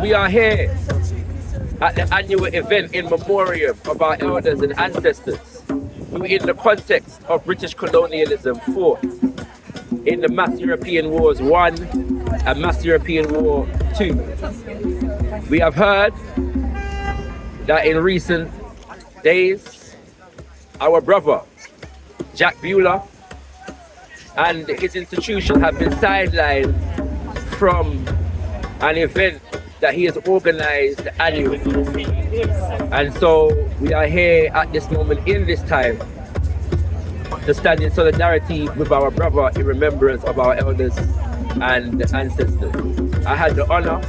we are here at the annual event in memoriam of our elders and ancestors who, in the context of British colonialism, fought in the Mass European Wars I and Mass European War II. We have heard that in recent days, our brother, Jack Bueller, and his institution have been sidelined from an event that he has organized annually. And so we are here at this moment in this time to stand in solidarity with our brother in remembrance of our elders and ancestors. I had the honor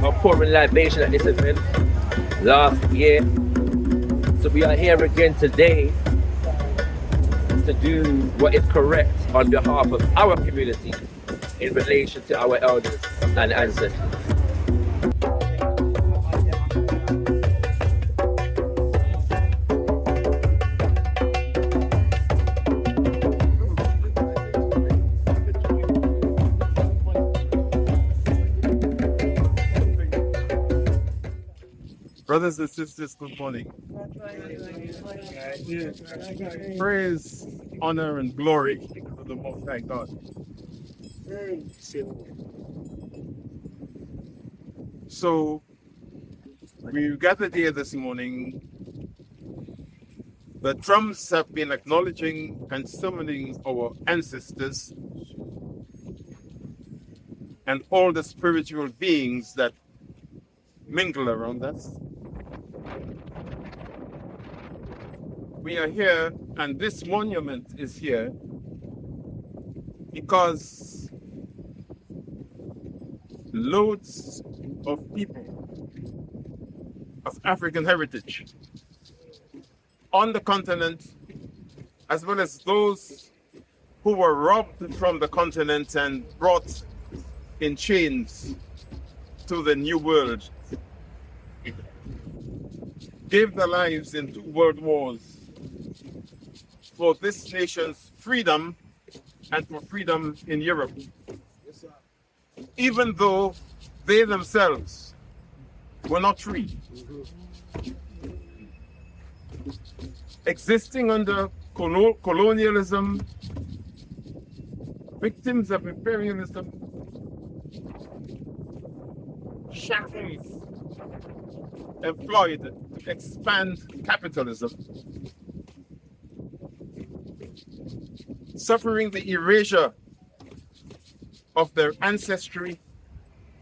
of pouring libation at this event last year. So we are here again today to do what is correct on behalf of our community in relation to our elders and ancestors. Brothers and sisters, good morning. Praise, honor, and glory to the Most High God. So, we gathered here this morning. The drums have been acknowledging and summoning our ancestors and all the spiritual beings that mingle around us. We are here, and this monument is here because loads of people of African heritage on the continent, as well as those who were robbed from the continent and brought in chains to the New World, gave their lives in 2 world wars for this nation's freedom and for freedom in Europe. Even though they themselves were not free. Existing under colonialism, victims of imperialism, shackles employed to expand capitalism, suffering the erasure of their ancestry,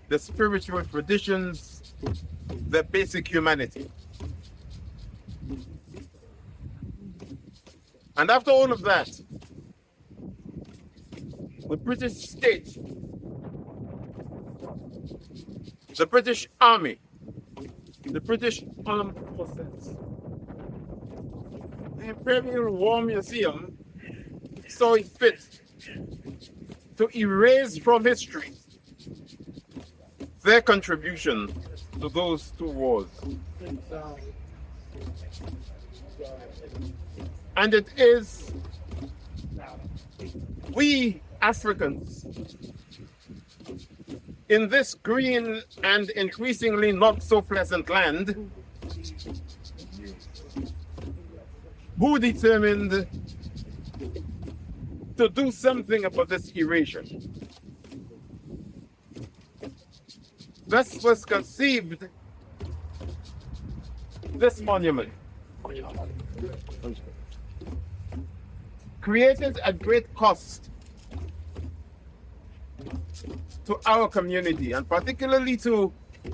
their spiritual traditions, their basic humanity. And after all of that, the British state, the British Army, the British Armed Forces, the Imperial War Museum saw it fit to erase from history their contribution to those 2 wars. And it is we Africans in this green and increasingly not so pleasant land who determined to do something about this erasure. Thus was conceived this monument, created at great cost to our community and particularly to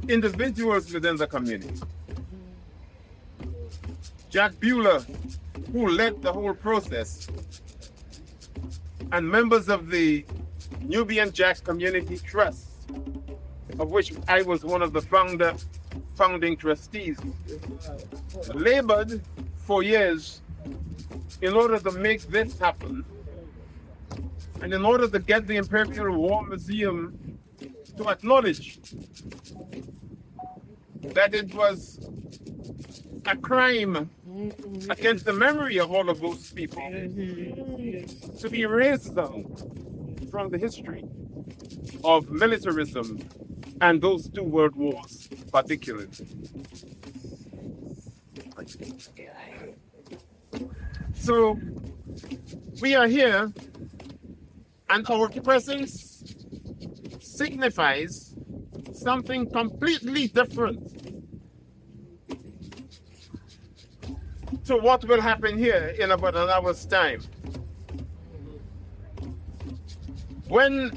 individuals within the community. Jack Bueller, who led the whole process, and members of the Nubian Jak Community Trust, of which I was one of the founding trustees, labored for years in order to make this happen, and in order to get the Imperial War Museum to acknowledge that it was a crime against the memory of all of those people, to be erased down from the history of militarism and those two world wars particularly. So we are here, and our presence signifies something completely different to what will happen here in about an hour's time. When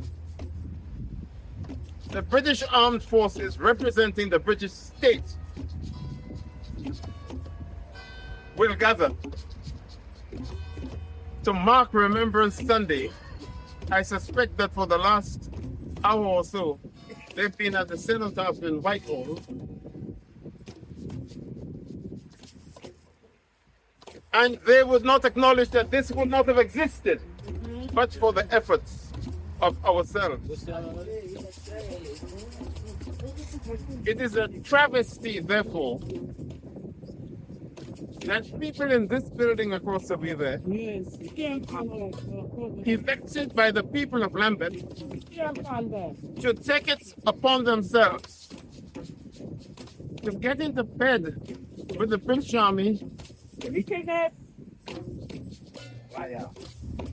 the British Armed Forces representing the British state will gather to mark Remembrance Sunday, I suspect that for the last hour or so, they've been at the cenotaph in Whitehall, and they would not acknowledge that this would not have existed but for the efforts of ourselves. It is a travesty, therefore, that people in this building across the way there, elected by the people of Lambeth, should take it upon themselves to get into bed with the British Army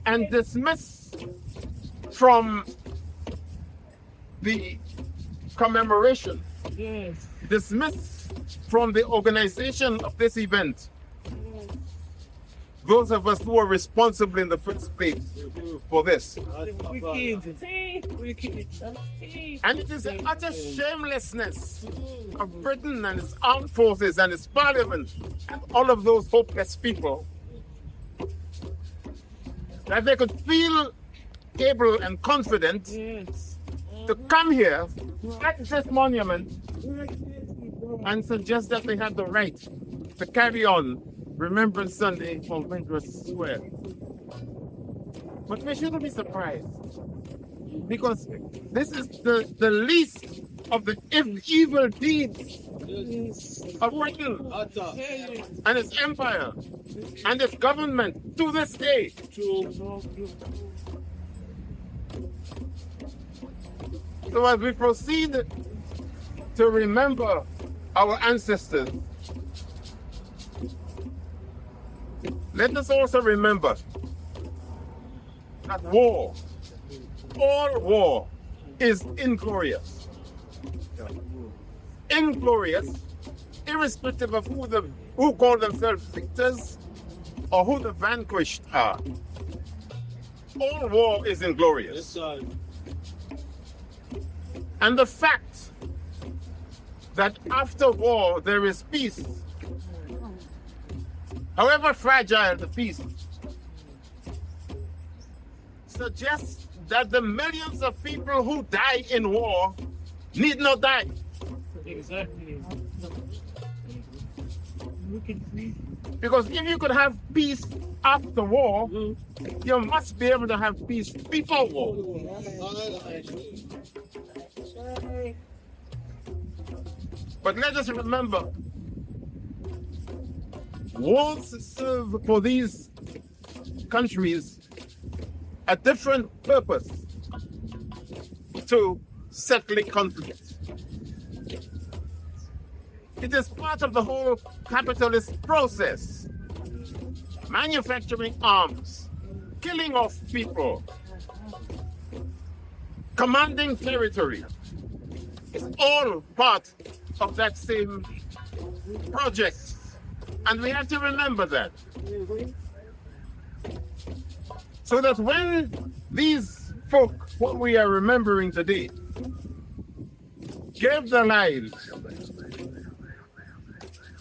and dismiss from the commemoration, dismiss from the organization of this event those of us who are responsible in the first place for this. And it is the utter shamelessness of Britain and its armed forces and its parliament and all of those hopeless people that they could feel able and confident to come here at this monument and suggest that they have the right to carry on Remembrance Sunday from Windrush Square. But we shouldn't be surprised, because this is the least of the evil deeds of Britain and its empire and its government to this day. So as we proceed to remember our ancestors, let us also remember that war, all war, is inglorious. Inglorious, irrespective of who call themselves victors or who the vanquished are. All war is inglorious. And the fact that after war there is peace, however fragile the peace, suggests that the millions of people who die in war need not die. Exactly. Because if you could have peace after war, you must be able to have peace before war. But let us remember, wars serve for these countries a different purpose to settling conflicts. It is part of the whole capitalist process. Manufacturing arms, killing off people, commanding territory. It's all part of that same project. And we have to remember that. So that when these folk, what we are remembering today, gave their lives,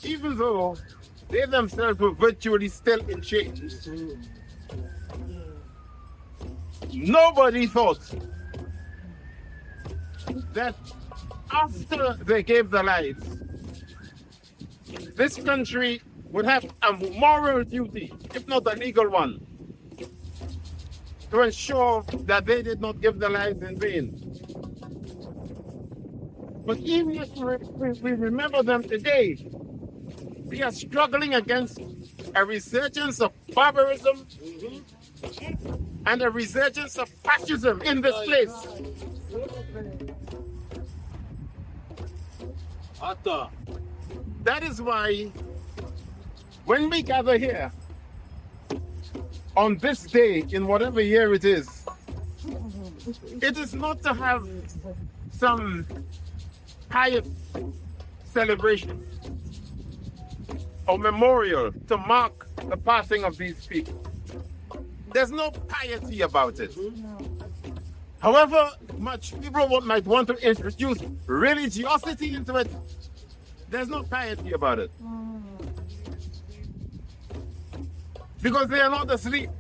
even though they themselves were virtually still in chains, nobody thought that after they gave their lives, this country would have a moral duty, if not a legal one, to ensure that they did not give their lives in vain. But even if we remember them today, We are struggling against a resurgence of barbarism and a resurgence of fascism in this place. That is why when we gather here on this day, in whatever year it is not to have some pious celebration or memorial to mark the passing of these people. There's no piety about it. However much people might want to introduce religiosity into it, there's no piety about it. Because they are not asleep.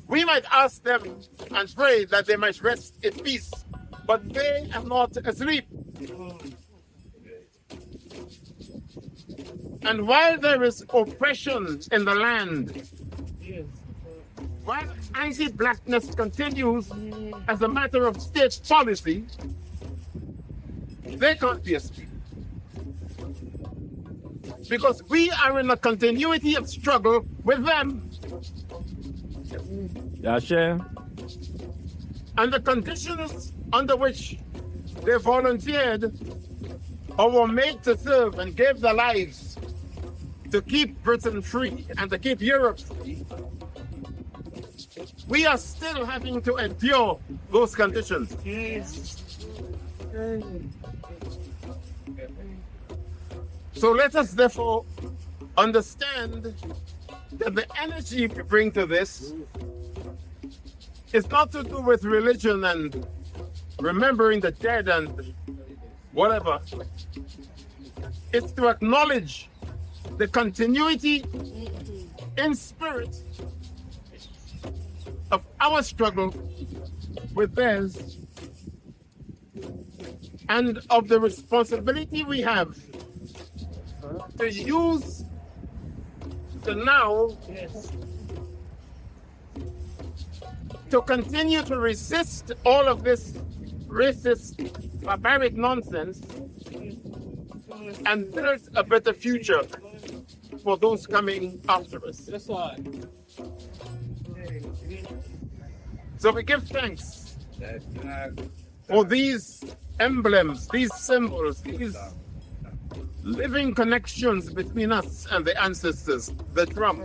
We might ask them and pray that they might rest in peace, but they are not asleep. And while there is oppression in the land, while anti-blackness continues as a matter of state policy, they can't be asleep. Because we are in a continuity of struggle with them. And the conditions under which they volunteered or were made to serve and gave their lives to keep Britain free and to keep Europe free, we are still having to endure those conditions. So let us therefore understand that the energy we bring to this is not to do with religion and remembering the dead and whatever. It's to acknowledge the continuity in spirit of our struggle with theirs and of the responsibility we have to use the now to continue to resist all of this racist, barbaric nonsense and build a better future for those coming after us. So we give thanks for these emblems, these symbols, these living connections between us and the ancestors, the drum.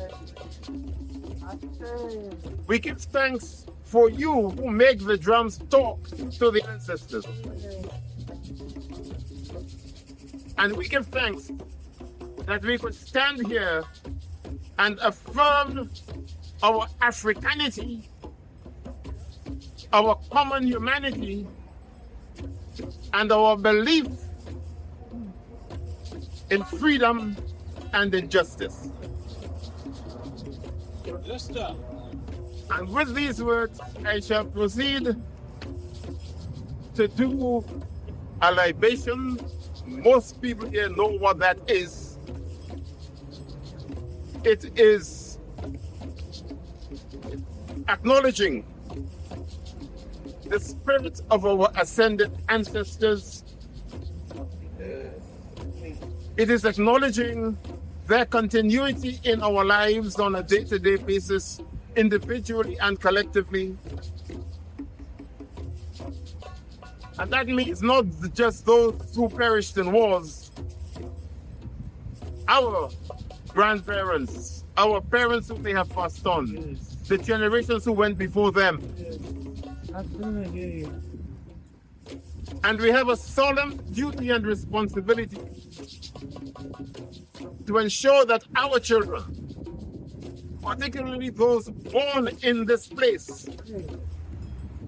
We give thanks for you who make the drums talk to the ancestors. And we give thanks that we could stand here and affirm our Africanity, our common humanity, and our belief in freedom and in justice. And with these words, I shall proceed to do a libation. Most people here know what that is. It is acknowledging the spirit of our ascended ancestors. It is acknowledging their continuity in our lives on a day-to-day basis, individually and collectively. And that means not just those who perished in wars. Our grandparents, our parents who may have passed on, the generations who went before them. And we have a solemn duty and responsibility to ensure that our children, particularly those born in this place,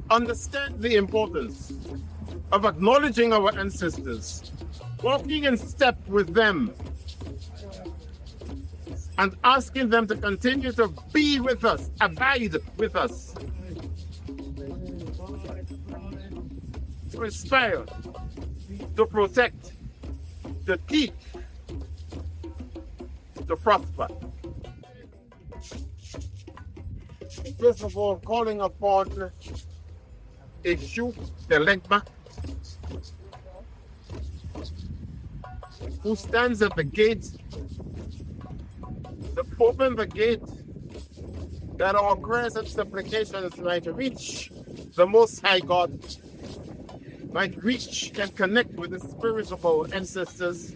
understand the importance of acknowledging our ancestors, walking in step with them, and asking them to continue to be with us, abide with us, to inspire, to protect, to teach, to prosper. First of all, calling upon Eshu Delegma who stands at the gate to open the gate that our prayers and supplications might reach the Most High God, might reach and connect with the spirits of our ancestors,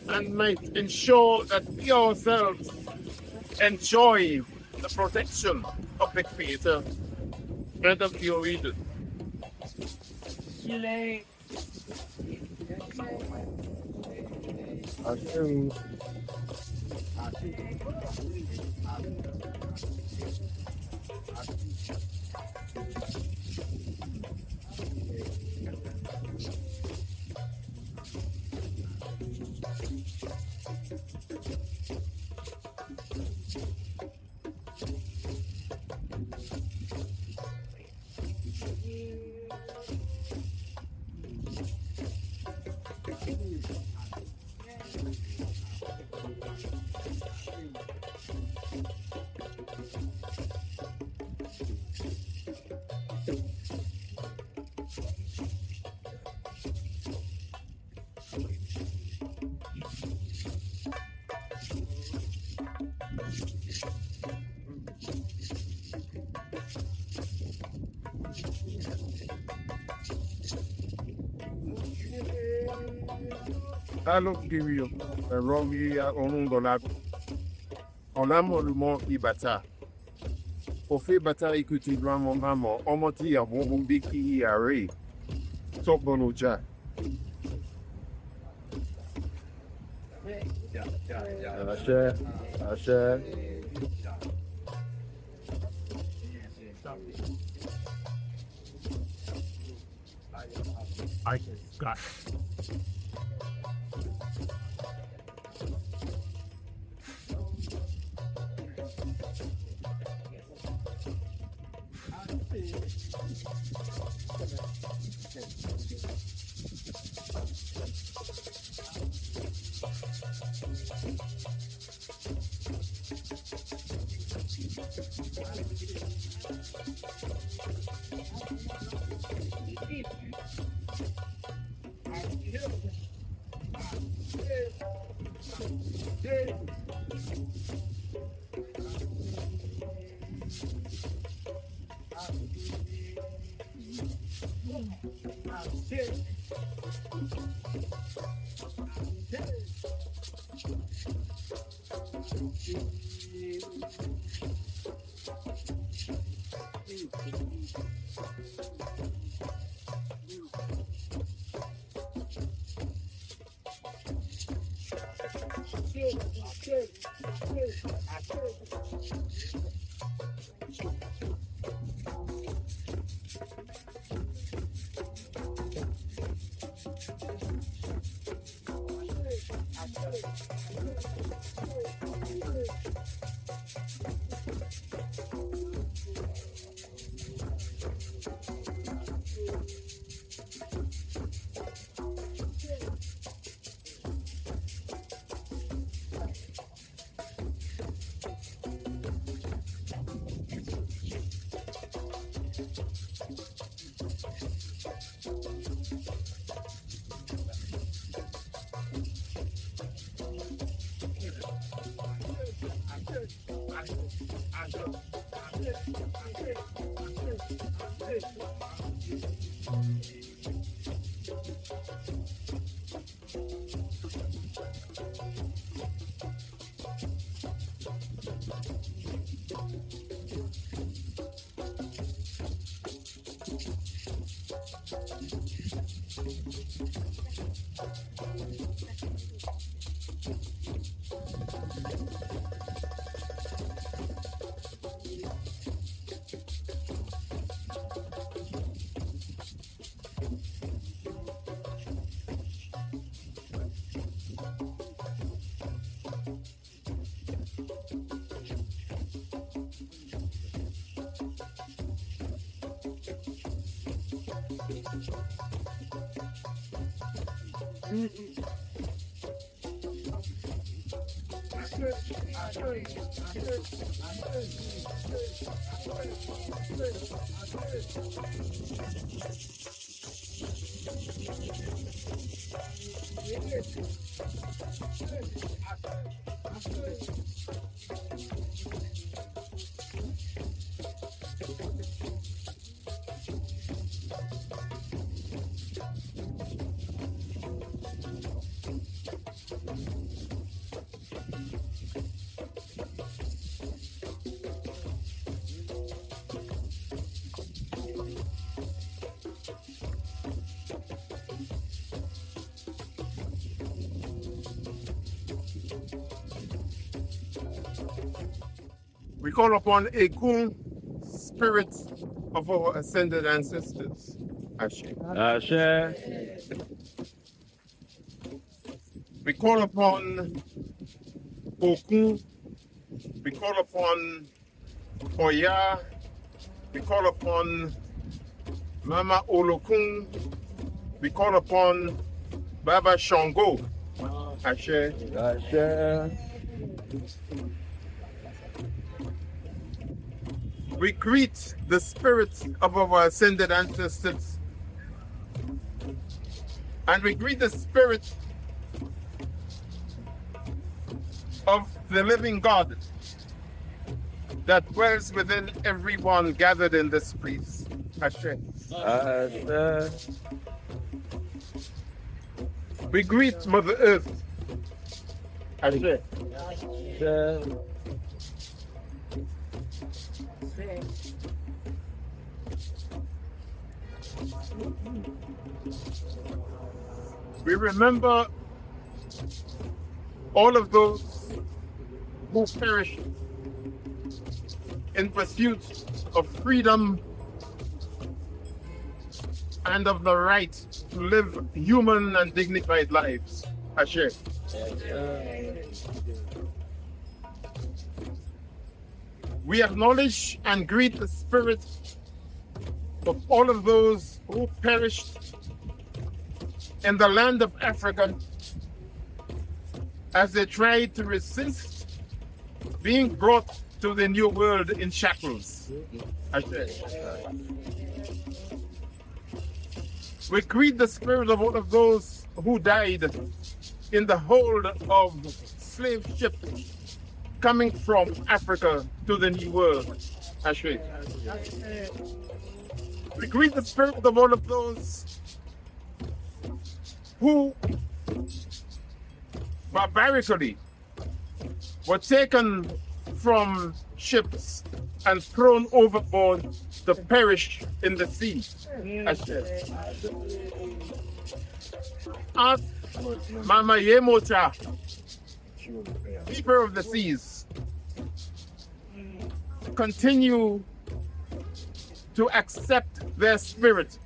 and might ensure that we ourselves enjoy the protection of the Creator and of the Origin. Alors, Dieu, Romi a un nom dans la on a mon nom Ibata. Au fait, Bata écoutez vraiment maman, on m'a dit à mon biki à Ray. Top bon au Jack. Asher. I got We call upon a Gun spirit of our ascended ancestors. Ashe. Ashe. We call upon Okun. We call upon Oya. We call upon Mama Olokun. We call upon Baba Shango. Ashe. Ashe. We greet the spirits of our ascended ancestors. And we greet the spirit of the living God that dwells within everyone gathered in this place. Ashe. Ashe. We greet Mother Earth. Ashe. Ashe. We remember all of those who perished in pursuit of freedom and of the right to live human and dignified lives. Ashe. We acknowledge and greet the spirit of all of those who perished in the land of Africa as they tried to resist being brought to the new world in shackles. Ashe. We greet the spirit of all of those who died in the hold of slave ships coming from Africa to the new world. Ashe. We greet the spirit of all of those who barbarically were taken from ships and thrown overboard to perish in the sea. Ashe. Ask Mama Yemocha, keeper of the seas, continue to accept their spirit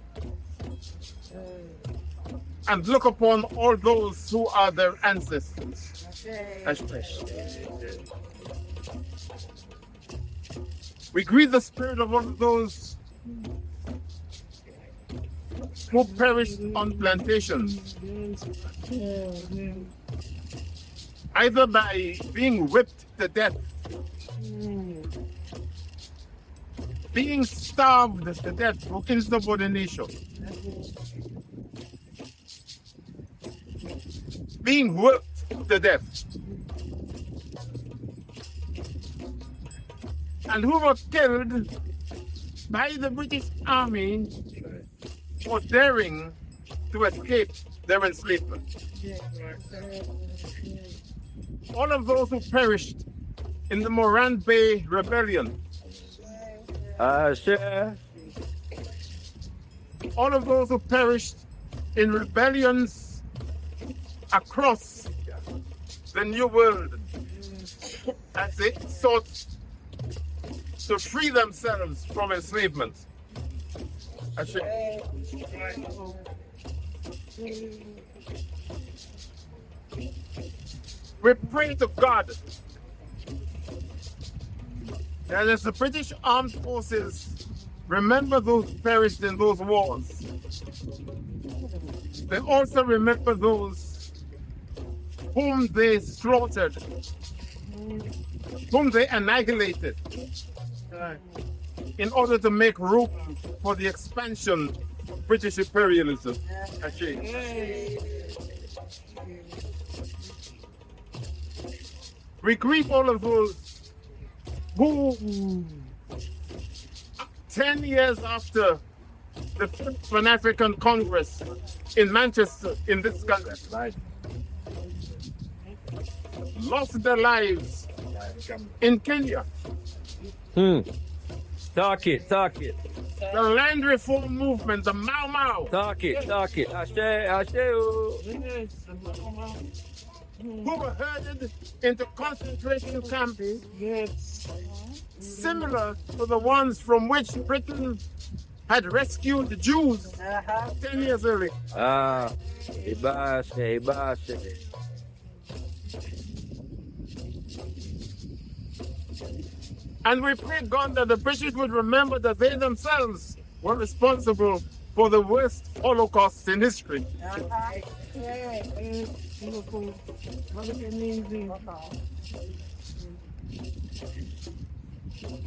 and look upon all those who are their ancestors. We greet the spirit of all of those who perished on plantations, either by being whipped to death, being starved to death for insubordination, being worked to death, and who were killed by the British Army for daring to escape their enslavement. All of those who perished in the Moran Bay Rebellion, Ashe. all of those who perished in rebellions across the New World as they sought to free themselves from enslavement. Ashe. We pray to God that as the British Armed Forces remember those perished in those wars, they also remember those whom they slaughtered, whom they annihilated, in order to make room for the expansion of British imperialism. We greet all of those who, 10 years after the Pan-African Congress in Manchester, in this country, lost their lives in Kenya. Talk it. The land reform movement, the Mau Mau. Talk it. Ashe. who were herded into concentration camps Yes. similar to the ones from which Britain had rescued the Jews 10 years earlier. Libation. And we pray God that the British would remember that they themselves were responsible for the worst Holocaust in history.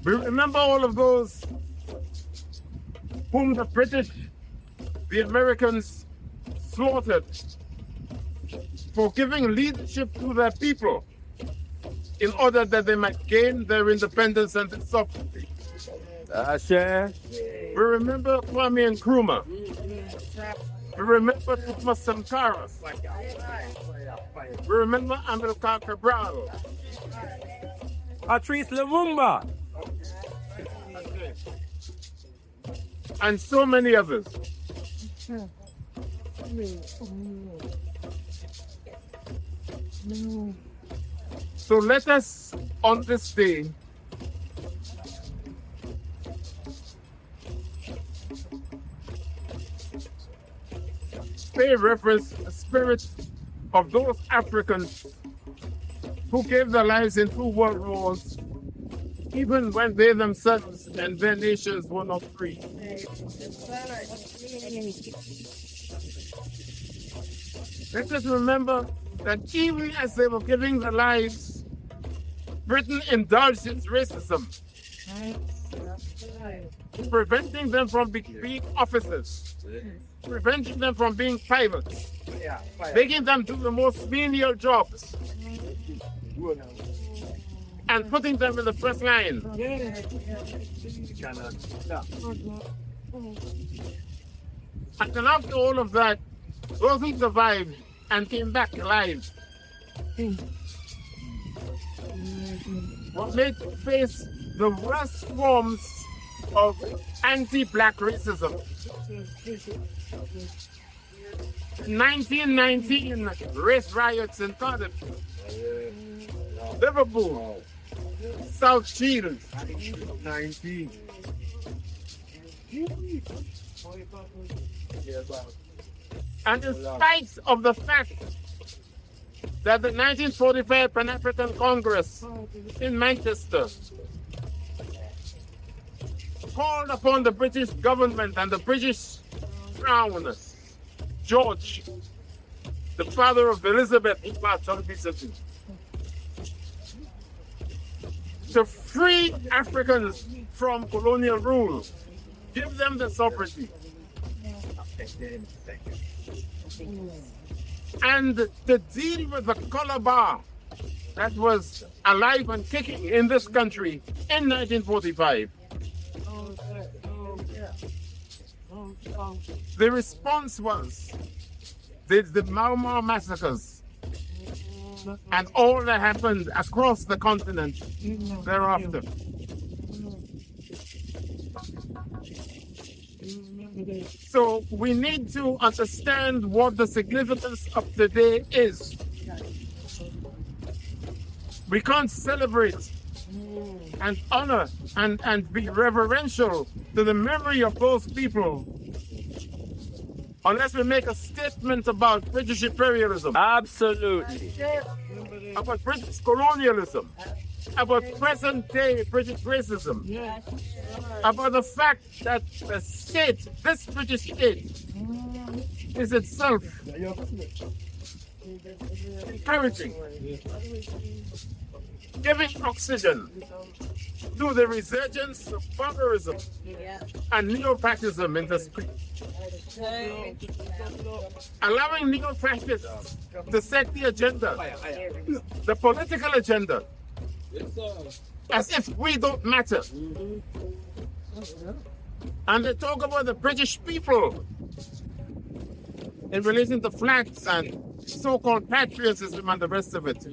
We remember all of those whom the British, the Americans slaughtered for giving leadership to their people in order that they might gain their independence and their sovereignty. We remember Kwame Nkrumah. We remember Thomas Sankara. We remember Amilcar Cabral. Patrice Lumumba. And so many others. So let us, on this day, pay reference to the spirit of those Africans who gave their lives in 2 world wars, even when they themselves and their nations were not free. Let us remember that even as they were giving their lives, Britain indulged its racism, preventing them from being officers, preventing them from being pilots, making them do the most menial jobs, and putting them in the first line. And then after all of that, those who survived and came back alive were made to face the worst forms of anti-black racism. 1919 race riots in Cardiff, Liverpool, South Shields. 19. And in spite of the fact that the 1945 Pan-African Congress in Manchester called upon the British government and the British Crown, George, the father of Elizabeth, to free Africans from colonial rule, give them the sovereignty, and to deal with the color bar that was alive and kicking in this country in 1945. The response was the Mau Mau massacres and all that happened across the continent thereafter. So we need to understand what the significance of today is. We can't celebrate and honor and be reverential to the memory of those people unless we make a statement about British imperialism. Absolutely. About British colonialism. About present-day British racism. About the fact that the state, this British state, is itself encouraging, giving oxygen to the resurgence of barbarism and neo-fascism in the street. Allowing neo-fascists to set the agenda, the political agenda, as if we don't matter. And they talk about the British people in relation to flags and so-called patriotism and the rest of it,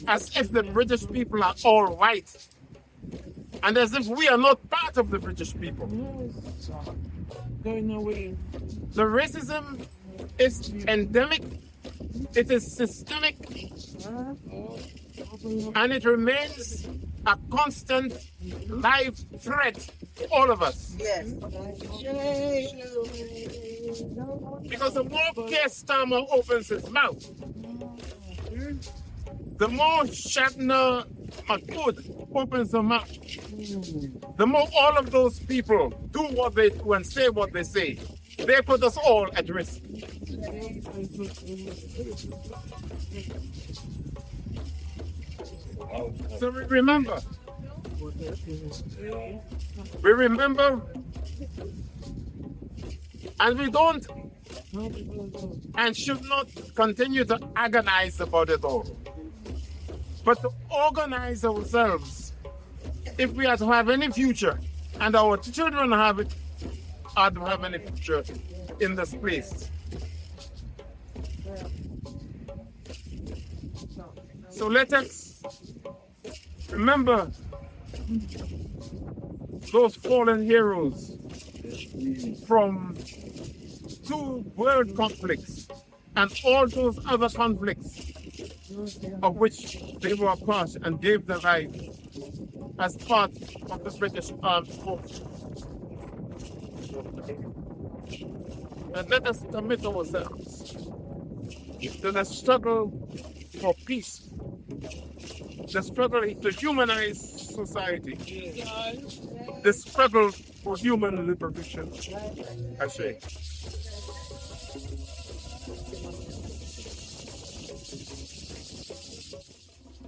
as if the British people are all white, and as if we are not part of the British people. Going away. The racism is endemic It is systemic and it remains a constant live threat to all of us. Yes. Because the more Keir Starmer opens his mouth, the more Shatner Mahfoud opens their mouth, the more all of those people do what they do and say what they say. They put us all at risk. So we remember, and we don't and should not continue to agonize about it all, but to organize ourselves if we are to have any future, and our children are to have any future in this place. So let us remember those fallen heroes from 2 world conflicts and all those other conflicts of which they were a part and gave their life as part of the British Armed Forces. And let us commit ourselves to the struggle for peace, the struggle to humanize society, the struggle for human liberation. I say.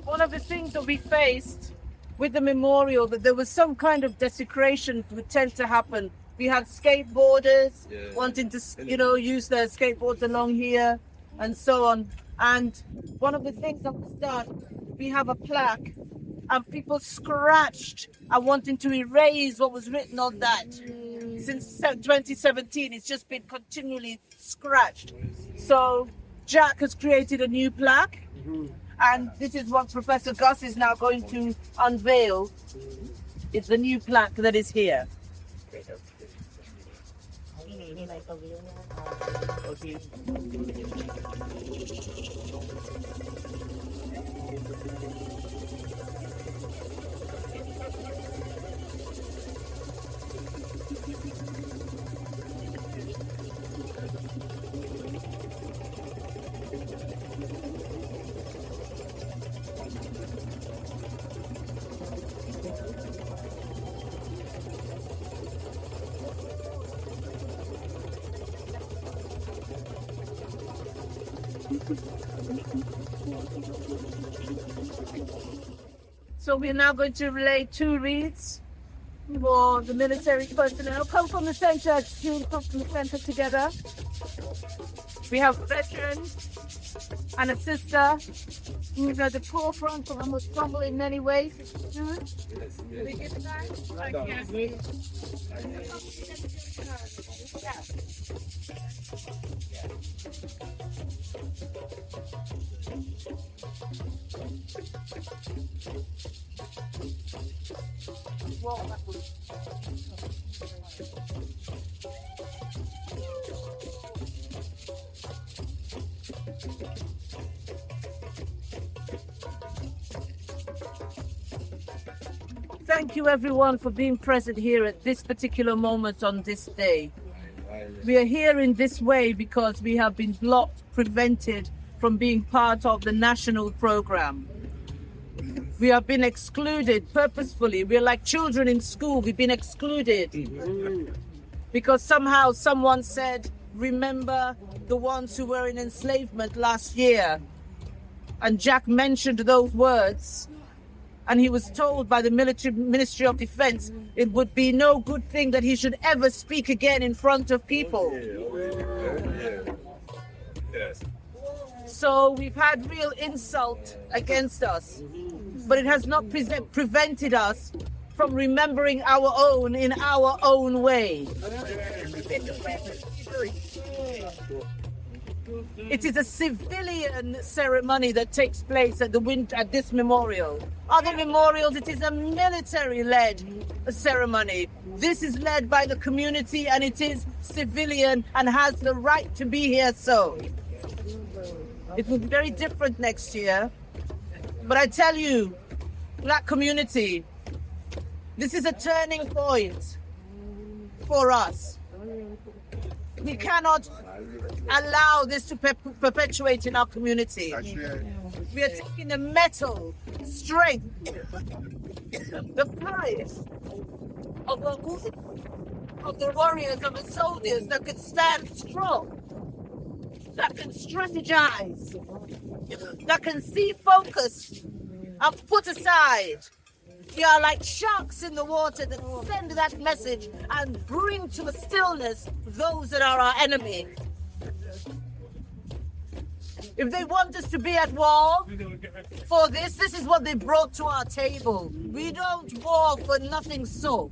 One of the things that we faced with the memorial, that there was some kind of desecration would tend to happen. We had skateboarders wanting to, use their skateboards along here and so on. And one of the things that was done, we have a plaque and people scratched and wanting to erase what was written on that. Since 2017, it's just been continually scratched. So Jack has created a new plaque. And this is what Professor Gus is now going to unveil. It's the new plaque that is here. So we're now going to relay 2 reads for the military personnel. Come from the center, June, come from the center together. We have a veteran and a sister who's at the forefront of almost humble in many ways. We give it back? Thank you everyone for being present here at this particular moment on this day. We are here in this way because we have been blocked, prevented from being part of the national program. We have been excluded purposefully. We're like children in school. We've been excluded because somehow someone said, remember the ones who were in enslavement last year. And Jack mentioned those words. And he was told by the Ministry of Defense it would be no good thing that he should ever speak again in front of people. So we've had real insult against us, but it has not prevented us from remembering our own in our own way. It is a civilian ceremony that takes place at this memorial. Other memorials, it is a military-led ceremony. This is led by the community and it is civilian and has the right to be here so. It will be very different next year. But I tell you, Black community, this is a turning point for us. We cannot allow this to perpetuate in our community. We are taking the metal, strength, the pride of the warriors, of the soldiers that can stand strong, that can strategize, that can see focus and put aside. We are like sharks in the water that send that message and bring to a stillness those that are our enemy. If they want us to be at war for this is what they brought to our table. We don't war for nothing so.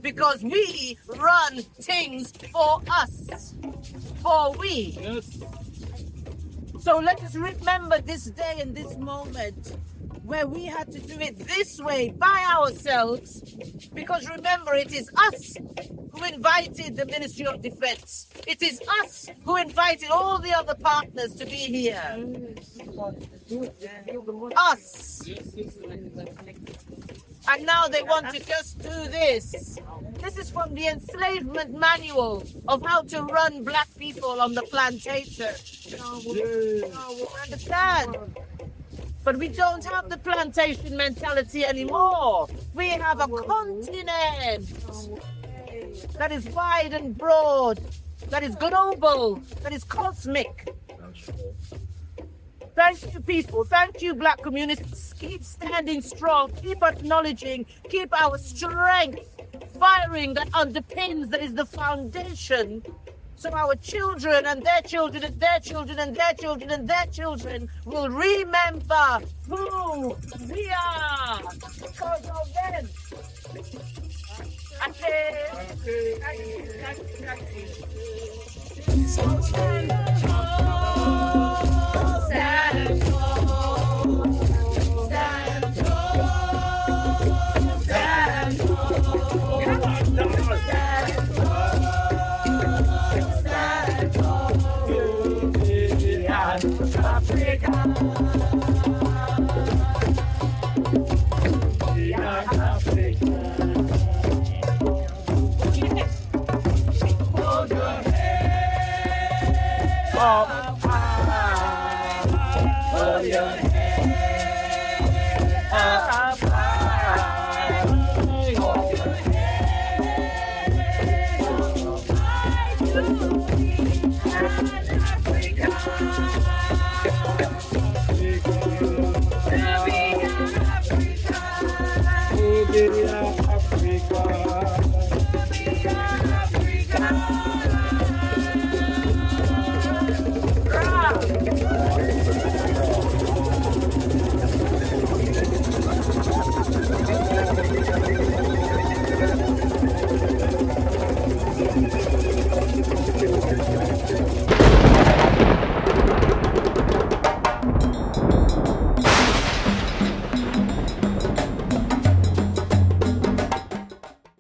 Because we run things for us. For we. Yes. So let us remember this day and this moment where we had to do it this way by ourselves, because remember, it is us who invited the Ministry of Defense. It is us who invited all the other partners to be here. Us. And now they want to just do this. This is from the enslavement manual of how to run Black people on the plantation. Understand? But we don't have the plantation mentality anymore. We have a continent that is wide and broad, that is global, that is cosmic. Thank you, people. Thank you, Black communities. Keep standing strong. Keep acknowledging. Keep our strength firing that underpins, that is the foundation. So our children and their children and their children and their children and their children will remember who we are because of them. Stand tall, stand tall, stand tall, stand tall. Hold your head up high. Hold your head up high. Hold your head up high.